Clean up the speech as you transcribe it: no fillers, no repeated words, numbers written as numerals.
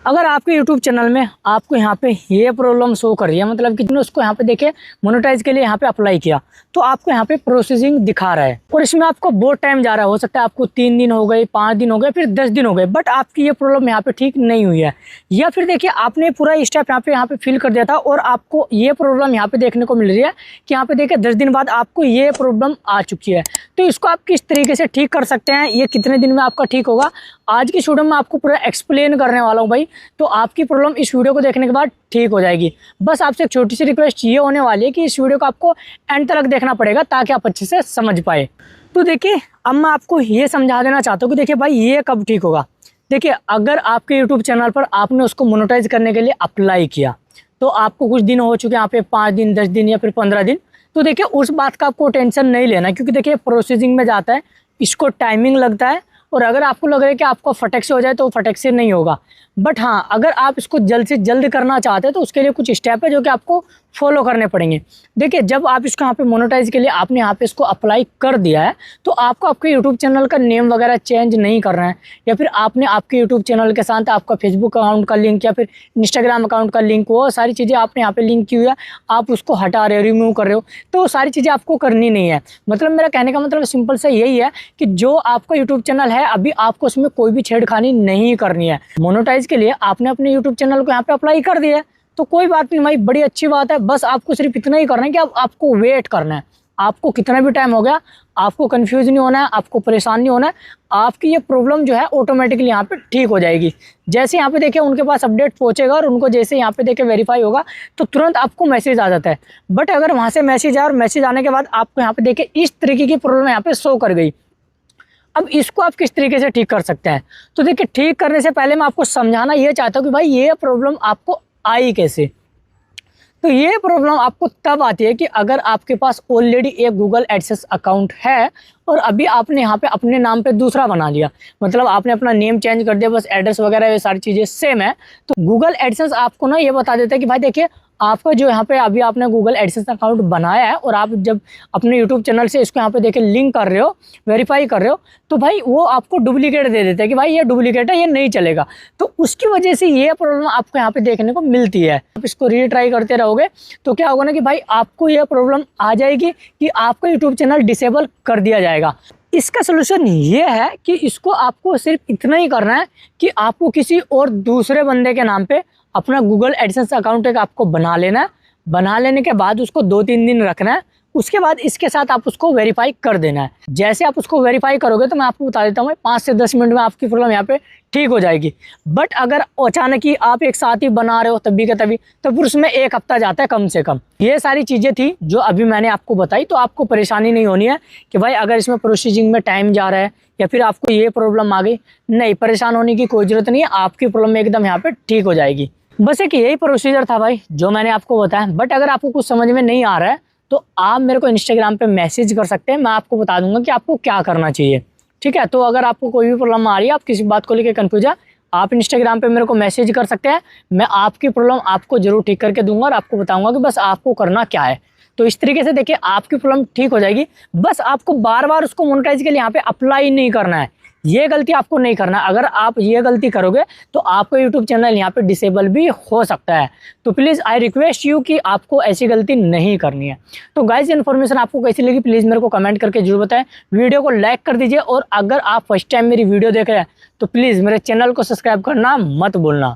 अगर आपके YouTube channel में आपको यहाँ पे ये प्रॉब्लम शो कर रही है, मतलब कि तुमने उसको यहाँ पे देखे मोनेटाइज के लिए यहाँ पे अप्लाई किया, तो आपको यहाँ पे प्रोसेसिंग दिखा रहा है और इसमें आपको बहुत टाइम जा रहा है। हो सकता है आपको 3 दिन हो गए, 5 दिन हो गए, फिर 10 दिन हो गए, बट आपकी ये प्रॉब्लम यहाँ पे ठीक नहीं हुई है। या फिर देखिए आपने पूरा स्टेप यहाँ पे फिल कर दिया था और आपको ये प्रॉब्लम यहाँ पे देखने को मिल रही है कि यहाँ पे देखिए 10 दिन बाद आपको ये प्रॉब्लम आ चुकी है। तो इसको आप किस तरीके से ठीक कर सकते हैं, ये कितने दिन में आपका ठीक होगा, आज की वीडियो में आपको पूरा एक्सप्लेन करने वाला हूँ भाई। तो आपकी प्रॉब्लम इस वीडियो को देखने के बाद ठीक हो जाएगी। बस आपसे एक छोटी सी रिक्वेस्ट ये होने वाली है कि इस वीडियो को आपको एंड तक देखना पड़ेगा ताकि आप अच्छे से समझ पाए। तो देखिए अब मैं आपको ये समझा देना चाहता हूँ कि देखिए भाई ये कब ठीक होगा। देखिए अगर आपके यूट्यूब चैनल पर आपने उसको मोनेटाइज करने के लिए अप्लाई किया, तो आपको कुछ दिन हो चुके हैं, यहाँ पे 5 दिन, 10 दिन या फिर 15 दिन, तो देखिए उस बात का आपको टेंशन नहीं लेना, क्योंकि देखिए प्रोसेसिंग में जाता है, इसको टाइमिंग लगता है। और अगर आपको लग रहा है कि आपको फटक से हो जाए तो फटक से नहीं होगा। बट हाँ, अगर आप इसको जल्द से जल्द करना चाहते हैं तो उसके लिए कुछ स्टेप है जो कि आपको फॉलो करने पड़ेंगे। देखिए जब आप इसको यहाँ पे मोनेटाइज के लिए आपने यहाँ पे इसको अप्लाई कर दिया है, तो आपको आपके यूट्यूब चैनल का नेम वगैरह चेंज नहीं करना है, या फिर आपने आपके यूट्यूब चैनल के साथ आपका फेसबुक अकाउंट का लिंक या फिर इंस्टाग्राम अकाउंट का लिंक, वो सारी चीज़ें आपने यहाँ पे लिंक की हुई है, आप उसको हटा रहे हो, रिमूव कर रहे हो, तो वो सारी चीज़ें आपको करनी नहीं है। मतलब मेरा कहने का मतलब सिंपल सा यही है कि जो आपका यूट्यूब चैनल है अभी आपको उसमें कोई भी छेड़खानी नहीं करनी है। मोनेटाइज के लिए आपने अपने यूट्यूब चैनल को यहाँ पे अप्लाई कर दिया है, तो कोई बात नहीं भाई, बड़ी अच्छी बात है। बस आपको सिर्फ इतना ही करना है कि आपको वेट करना है। आपको कितना भी टाइम हो गया, आपको कंफ्यूज नहीं होना है, आपको परेशान नहीं होना है। आपकी ये प्रॉब्लम जो है ऑटोमेटिकली यहाँ पे ठीक हो जाएगी। जैसे यहाँ पे देखिए उनके पास अपडेट पहुंचेगा और उनको जैसे यहाँ पे देखिए वेरीफाई होगा तो तुरंत आपको मैसेज आ जाता है। बट अगर वहाँ से मैसेज आए और मैसेज आने के बाद आपको यहाँ पे देखिए इस तरीके की प्रॉब्लम यहाँ पे शो कर गई, अब इसको आप किस तरीके से ठीक कर सकते हैं। तो देखिए ठीक करने से पहले मैं आपको समझाना ये चाहता हूँ कि भाई ये प्रॉब्लम आपको आई कैसे। तो ये प्रॉब्लम आपको तब आती है कि अगर आपके पास ऑलरेडी एक गूगल एडसेंस अकाउंट है और अभी आपने यहाँ पे अपने नाम पे दूसरा बना लिया, मतलब आपने अपना नेम चेंज कर दिया, बस एड्रेस वगैरह ये सारी चीज़ें सेम है, तो गूगल एडसेंस आपको ना ये बता देता है कि भाई देखिए आपका जो यहाँ पे अभी आपने गूगल एडसेंस अकाउंट बनाया है और आप जब अपने यूट्यूब चैनल से इसको यहाँ पे देखिए लिंक कर रहे हो, वेरीफाई कर रहे हो, तो भाई वो आपको डुप्लीकेट दे देते हैं कि भाई ये डुप्लीकेट है, ये नहीं चलेगा। तो उसकी वजह से ये प्रॉब्लम आपको यहाँ पे देखने को मिलती है। आप इसको रीट्राई करते रहोगे तो क्या होगा ना कि भाई आपको ये प्रॉब्लम आ जाएगी कि आपका यूट्यूब चैनल डिसेबल कर दिया जाएगा। इसका सोल्यूशन ये है कि इसको आपको सिर्फ इतना ही करना है कि आपको किसी और दूसरे बंदे के नाम पे अपना गूगल एडसेंस अकाउंट एक आपको बना लेना है। बना लेने के बाद उसको 2-3 दिन रखना है, उसके बाद इसके साथ आप उसको वेरीफाई कर देना है। जैसे आप उसको वेरीफाई करोगे तो मैं आपको बता देता हूँ 5 से 10 मिनट में आपकी प्रॉब्लम यहाँ पे ठीक हो जाएगी। बट अगर अचानक ही आप एक साथ ही बना रहे हो तभी का तभी, तो फिर उसमें 1 हफ्ता जाता है कम से कम। ये सारी चीज़ें थी जो अभी मैंने आपको बताई, तो आपको परेशानी नहीं होनी है कि भाई अगर इसमें प्रोसेसिंग में टाइम जा रहा है या फिर आपको ये प्रॉब्लम आ गई, नहीं, परेशान होने की कोई ज़रूरत नहीं है। आपकी प्रॉब्लम एकदम यहाँ पर ठीक हो जाएगी। बस एक यही प्रोसीजर था भाई जो मैंने आपको बताया। बट अगर आपको कुछ समझ में नहीं आ रहा है तो आप मेरे को इंस्टाग्राम पे मैसेज कर सकते हैं, मैं आपको बता दूंगा कि आपको क्या करना चाहिए, ठीक है। तो अगर आपको कोई भी प्रॉब्लम आ रही है, आप किसी बात को लेकर कंफ्यूज है, आप इंस्टाग्राम पे मेरे को मैसेज कर सकते हैं। मैं आपकी प्रॉब्लम आपको जरूर ठीक करके दूंगा और आपको बताऊंगा कि बस आपको करना क्या है। तो इस तरीके से देखिए आपकी प्रॉब्लम ठीक हो जाएगी। बस आपको बार बार उसको मोनेटाइज के लिए यहाँ पे अप्लाई नहीं करना है, ये गलती आपको नहीं करना। अगर आप ये गलती करोगे तो आपका यूट्यूब चैनल यहाँ पे डिसेबल भी हो सकता है। तो प्लीज़ आई रिक्वेस्ट यू कि आपको ऐसी गलती नहीं करनी है। तो गाइस इन्फॉर्मेशन आपको कैसी लगी प्लीज़ मेरे को कमेंट करके जरूर बताएं। वीडियो को लाइक कर दीजिए और अगर आप फर्स्ट टाइम मेरी वीडियो देख रहे हैं तो प्लीज़ मेरे चैनल को सब्सक्राइब करना मत भूलना।